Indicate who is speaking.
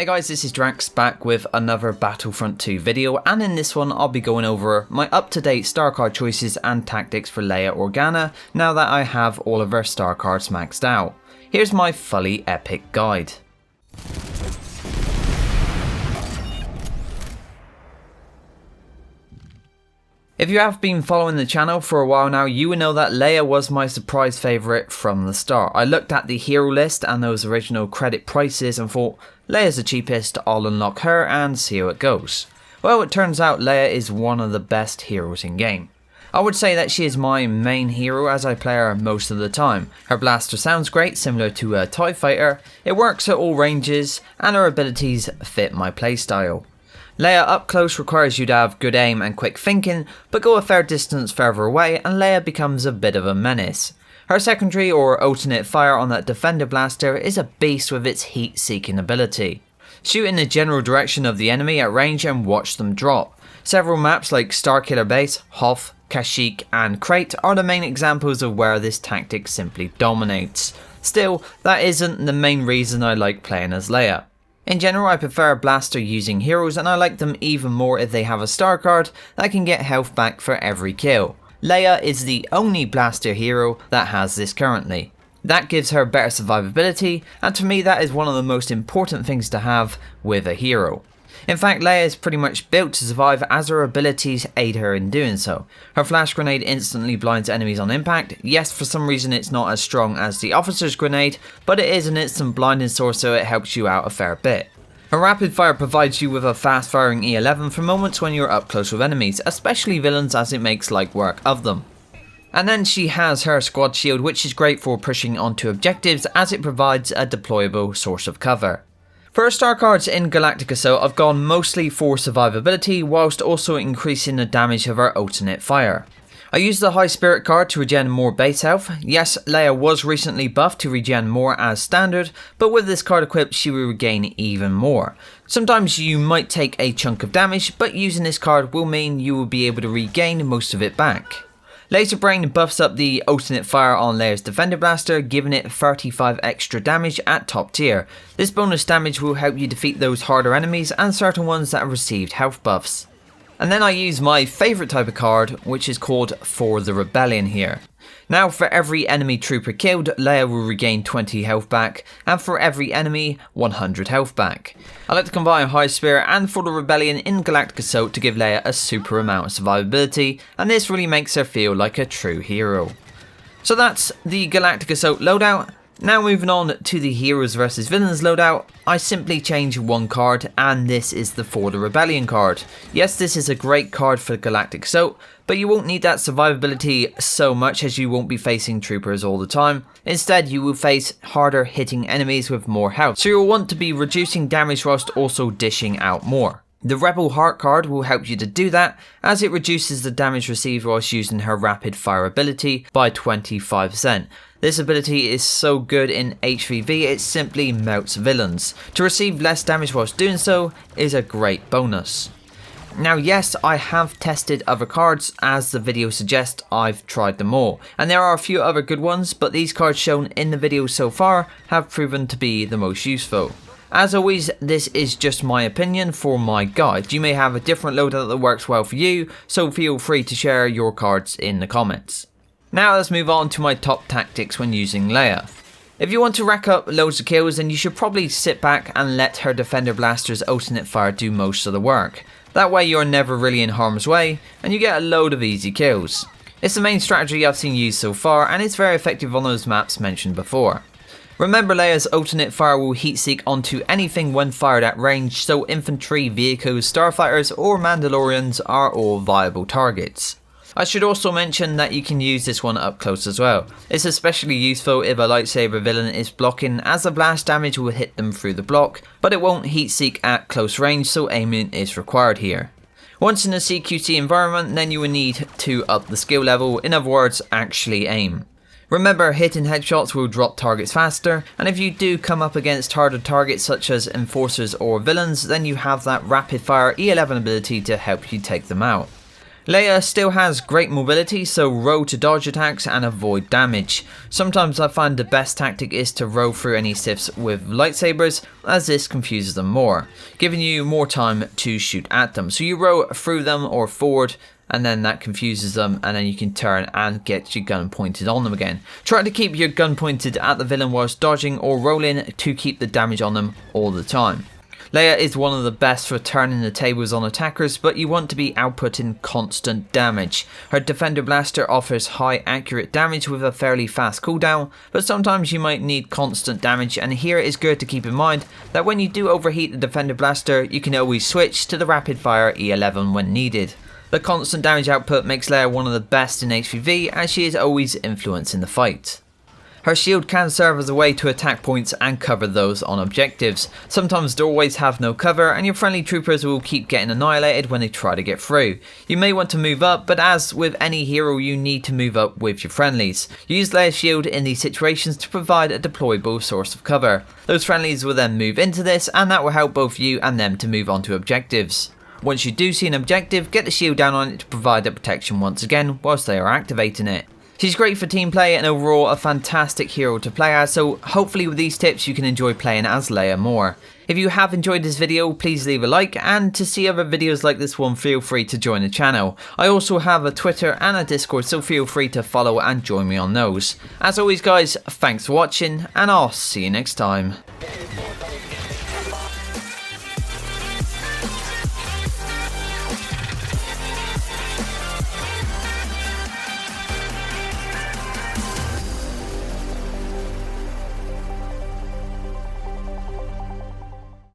Speaker 1: Hey guys, this is Drax back with another Battlefront 2 video, and in this one I'll be going over my up-to-date star card choices and tactics for Leia Organa now that I have all of her star cards maxed out. Here's my fully epic guide. If you have been following the channel for a while now, you will know that Leia was my surprise favourite from the start. I looked at the hero list and those original credit prices and thought, Leia's the cheapest, I'll unlock her and see how it goes. Well, it turns out Leia is one of the best heroes in game. I would say that she is my main hero as I play her most of the time. Her blaster sounds great, similar to a TIE fighter, it works at all ranges, and her abilities fit my playstyle. Leia up close requires you to have good aim and quick thinking, but go a fair distance further away and Leia becomes a bit of a menace. Her secondary or alternate fire on that defender blaster is a beast with its heat seeking ability. Shoot in the general direction of the enemy at range and watch them drop. Several maps like Starkiller Base, Hoth, Kashyyyk and Crate are the main examples of where this tactic simply dominates. Still, that isn't the main reason I like playing as Leia. In general, I prefer blaster using heroes and I like them even more if they have a star card that can get health back for every kill. Leia is the only blaster hero that has this currently. That gives her better survivability, and to me that is one of the most important things to have with a hero. In fact, Leia is pretty much built to survive as her abilities aid her in doing so. Her flash grenade instantly blinds enemies on impact. Yes, for some reason it's not as strong as the officer's grenade, but it is an instant blinding source, so it helps you out a fair bit. Her rapid fire provides you with a fast firing E11 for moments when you're up close with enemies, especially villains, as it makes light work of them. And then she has her squad shield, which is great for pushing onto objectives as it provides a deployable source of cover. For her star cards in Galactic Assault, I've gone mostly for survivability whilst also increasing the damage of her alternate fire. I used the High Spirit card to regen more base health. Yes, Leia was recently buffed to regen more as standard, but with this card equipped she will regain even more. Sometimes you might take a chunk of damage, but using this card will mean you will be able to regain most of it back. Laser Brain buffs up the alternate fire on Leia's Defender Blaster, giving it 35 extra damage at top tier. This bonus damage will help you defeat those harder enemies and certain ones that have received health buffs. And then I use my favourite type of card, which is called For the Rebellion here. Now for every enemy trooper killed, Leia will regain 20 health back, and for every enemy, 100 health back. I like to combine High Spirit and For the Rebellion in Galactic Assault to give Leia a super amount of survivability, and this really makes her feel like a true hero. So that's the Galactic Assault loadout. Now moving on to the Heroes vs Villains loadout, I simply change one card, and this is the For the Rebellion card. Yes, this is a great card for Galactic Assault, but you won't need that survivability so much as you won't be facing troopers all the time. Instead, you will face harder hitting enemies with more health, so you'll want to be reducing damage whilst also dishing out more. The Rebel Heart card will help you to do that, as it reduces the damage received whilst using her rapid fire ability by 25%. This ability is so good in HVV, it simply melts villains. To receive less damage whilst doing so is a great bonus. Now yes, I have tested other cards, as the video suggests I've tried them all. And there are a few other good ones, but these cards shown in the video so far have proven to be the most useful. As always, this is just my opinion for my guide. You may have a different loadout that works well for you, so feel free to share your cards in the comments. Now let's move on to my top tactics when using Leia. If you want to rack up loads of kills, then you should probably sit back and let her Defender Blaster's alternate fire do most of the work. That way you're never really in harm's way, and you get a load of easy kills. It's the main strategy I've seen used so far, and it's very effective on those maps mentioned before. Remember, Leia's alternate fire will heat seek onto anything when fired at range, so infantry, vehicles, starfighters or Mandalorians are all viable targets. I should also mention that you can use this one up close as well. It's especially useful if a lightsaber villain is blocking, as the blast damage will hit them through the block, but it won't heat seek at close range, so aiming is required here. Once in a CQC environment, then you will need to up the skill level, in other words, actually aim. Remember, hitting headshots will drop targets faster, and if you do come up against harder targets such as enforcers or villains, then you have that rapid fire E11 ability to help you take them out. Leia still has great mobility, so row to dodge attacks and avoid damage. Sometimes I find the best tactic is to row through any Siths with lightsabers, as this confuses them more, giving you more time to shoot at them. So you row through them or forward, and then that confuses them, and then you can turn and get your gun pointed on them again. Try to keep your gun pointed at the villain whilst dodging or rolling to keep the damage on them all the time. Leia is one of the best for turning the tables on attackers, but you want to be outputting constant damage. Her Defender Blaster offers high accurate damage with a fairly fast cooldown, but sometimes you might need constant damage, and here it is good to keep in mind that when you do overheat the Defender Blaster, you can always switch to the rapid fire E11 when needed. The constant damage output makes Leia one of the best in HVV, as she is always influencing the fight. Her shield can serve as a way to attack points and cover those on objectives. Sometimes doorways have no cover and your friendly troopers will keep getting annihilated when they try to get through. You may want to move up, but as with any hero you need to move up with your friendlies. Use Leia's shield in these situations to provide a deployable source of cover. Those friendlies will then move into this, and that will help both you and them to move on to objectives. Once you do see an objective, get the shield down on it to provide that protection once again whilst they are activating it. She's great for team play and overall a fantastic hero to play as, so hopefully with these tips you can enjoy playing as Leia more. If you have enjoyed this video, please leave a like, and to see other videos like this one, feel free to join the channel. I also have a Twitter and a Discord, so feel free to follow and join me on those. As always guys, thanks for watching, and I'll see you next time.